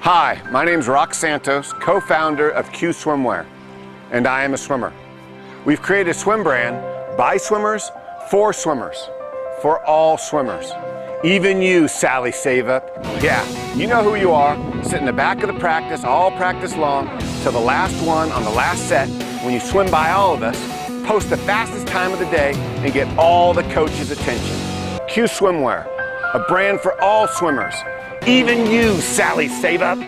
Hi, my name's Rock Santos, co-founder of Q Swimwear, and I am a swimmer. We've created a swim brand by swimmers, for all swimmers. Even you, Sally Save Up. Yeah, you know who you are. Sit in the back of the practice, all practice long, till the last one on the last set. When you swim by all of us, post the fastest time of the day and get all the coaches' attention. Q Swimwear, a brand for all swimmers. Even you, Sally Save Up.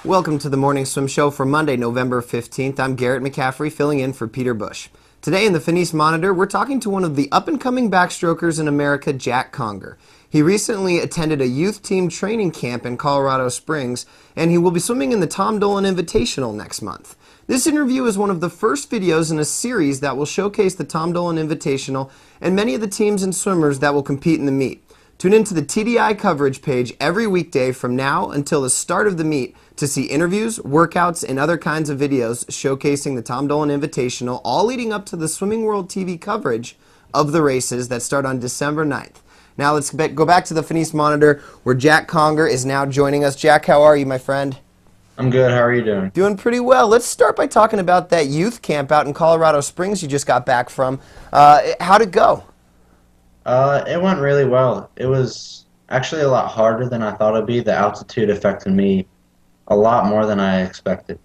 Welcome to the Morning Swim Show for Monday, November 15th. I'm Garrett McCaffrey, filling in for Peter Bush. Today in the Finis Monitor, we're talking to one of the up-and-coming backstrokers in America, Jack Conger. He recently attended a youth team training camp in Colorado Springs, and he will be swimming in the Tom Dolan Invitational next month. This interview is one of the first videos in a series that will showcase the Tom Dolan Invitational and many of the teams and swimmers that will compete in the meet. Tune into the TDI coverage page every weekday from now until the start of the meet to see interviews, workouts, and other kinds of videos showcasing the Tom Dolan Invitational, all leading up to the Swimming World TV coverage of the races that start on December 9th. Now let's go back to the Finis Monitor, where Jack Conger is now joining us. Jack, how are you, my friend? I'm good. How are you doing? Doing pretty well. Let's start by talking about that youth camp out in Colorado Springs you just got back from. How'd it go? It went really well. It was actually a lot harder than I thought it'd be. The altitude affected me a lot more than I expected.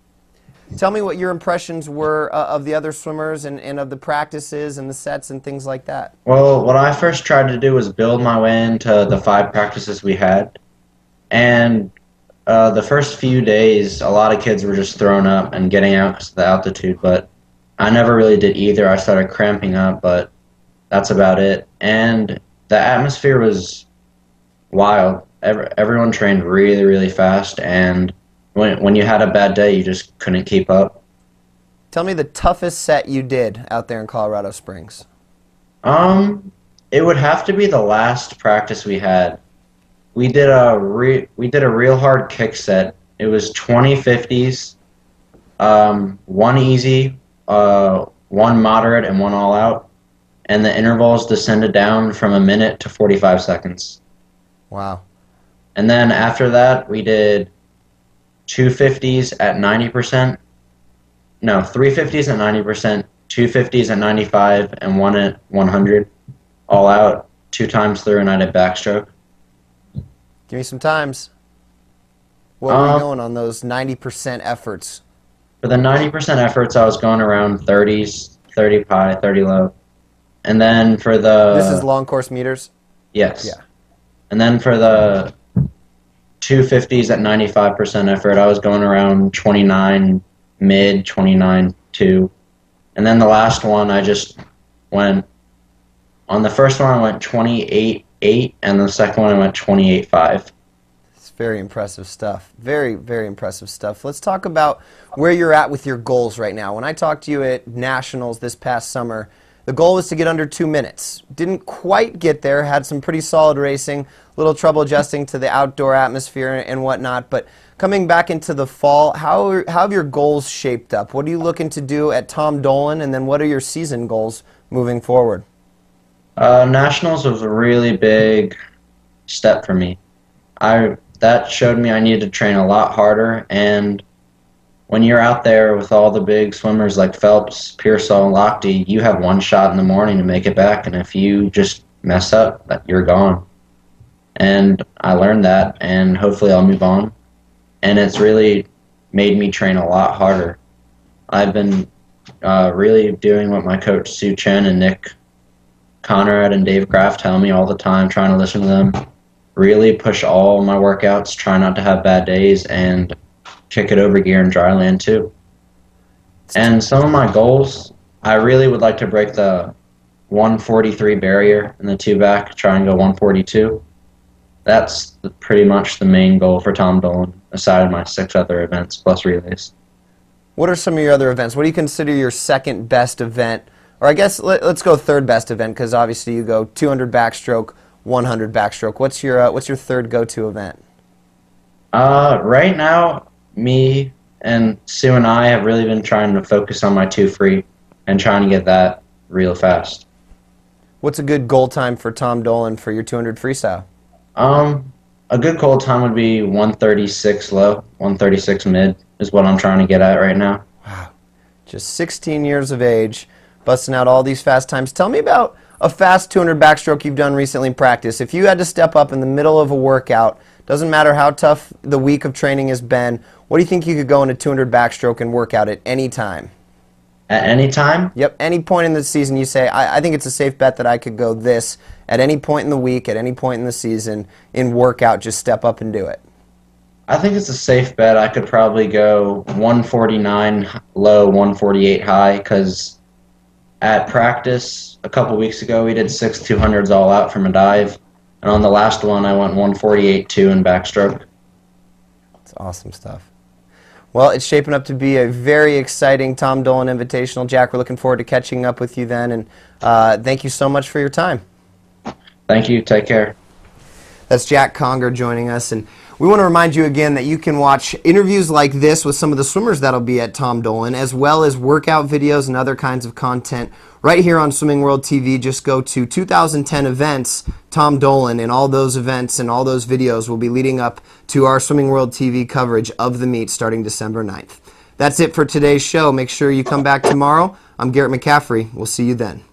Tell me what your impressions were of the other swimmers and of the practices and the sets and things like that. Well, what I first tried to do was build my way into the 5 practices we had. And the first few days, a lot of kids were just thrown up and getting out because of the altitude, but I never really did either. I started cramping up, but that's about it. And the atmosphere was wild. Everyone trained really, really fast, and when you had a bad day, you just couldn't keep up. Tell me the toughest set you did out there in Colorado Springs. It would have to be the last practice we had. We did a real hard kick set. It was 20 50s, one easy, one moderate, and one all out. And the intervals descended down from a minute to 45 seconds. Wow. And then after that, we did 2 50s at 90%. No, 3 50s at 90%, 2 50s at 95, and 1 at 100. All out, 2 times through, and I did backstroke. Give me some times. What were you going on those 90% efforts? For the 90% efforts, I was going around 30s, 30 high, 30 low. And then for the... This is long course meters? Yes. Yeah. And then for the 2 50s at 95% effort, I was going around 29 mid, 29 2. And then the last one, I just went... On the first one, I went 28 8, and the second one, I went 28 5. It's very impressive stuff. Very, very impressive stuff. Let's talk about where you're at with your goals right now. When I talked to you at Nationals this past summer, the goal was to get under 2 minutes. Didn't quite get there, had some pretty solid racing, a little trouble adjusting to the outdoor atmosphere and whatnot, but coming back into the fall, how have your goals shaped up? What are you looking to do at Tom Dolan, and then what are your season goals moving forward? Nationals was a really big step for me. That showed me I needed to train a lot harder, and when you're out there with all the big swimmers like Phelps, Pearsall, and Lochte, you have one shot in the morning to make it back, and if you just mess up, you're gone. And I learned that, and hopefully I'll move on. And it's really made me train a lot harder. I've been really doing what my coach Sue Chen and Nick Conrad and Dave Kraft tell me all the time, trying to listen to them, really push all my workouts, try not to have bad days, and kick it over gear in dryland too. And some of my goals, I really would like to break the 143 barrier in the 2-back, try and go 142. That's pretty much the main goal for Tom Dolan, aside my 6 other events plus relays. What are some of your other events? What do you consider your second best event? Or I guess let's go third best event, because obviously you go 200 backstroke, 100 backstroke. What's your third go-to event? Right now, me and Sue and I have really been trying to focus on my 2 free and trying to get that real fast. What's a good goal time for Tom Dolan for your 200 freestyle? A good goal time would be 136 low, 136 mid is what I'm trying to get at right now. Wow. Just 16 years of age, busting out all these fast times. Tell me about a fast 200 backstroke you've done recently in practice. If you had to step up in the middle of a workout, doesn't matter how tough the week of training has been, what do you think you could go in a 200 backstroke and work out at any time? At any time? Yep, any point in the season you say, I think it's a safe bet that I could go this at any point in the week, at any point in the season, in workout, just step up and do it. I think it's a safe bet. I could probably go 149 low, 148 high, because at practice a couple weeks ago we did 6 200s all out from a dive, and on the last one I went 148.2 in backstroke. It's awesome stuff. Well, it's shaping up to be a very exciting Tom Dolan Invitational. Jack, we're looking forward to catching up with you then, and thank you so much for your time. Thank you. Take care. That's Jack Conger joining us, and we want to remind you again that you can watch interviews like this with some of the swimmers that'll be at Tom Dolan, as well as workout videos and other kinds of content right here on Swimming World TV. Just go to 2010 events, Tom Dolan, and all those events and all those videos will be leading up to our Swimming World TV coverage of the meet starting December 9th. That's it for today's show. Make sure you come back tomorrow. I'm Garrett McCaffrey. We'll see you then.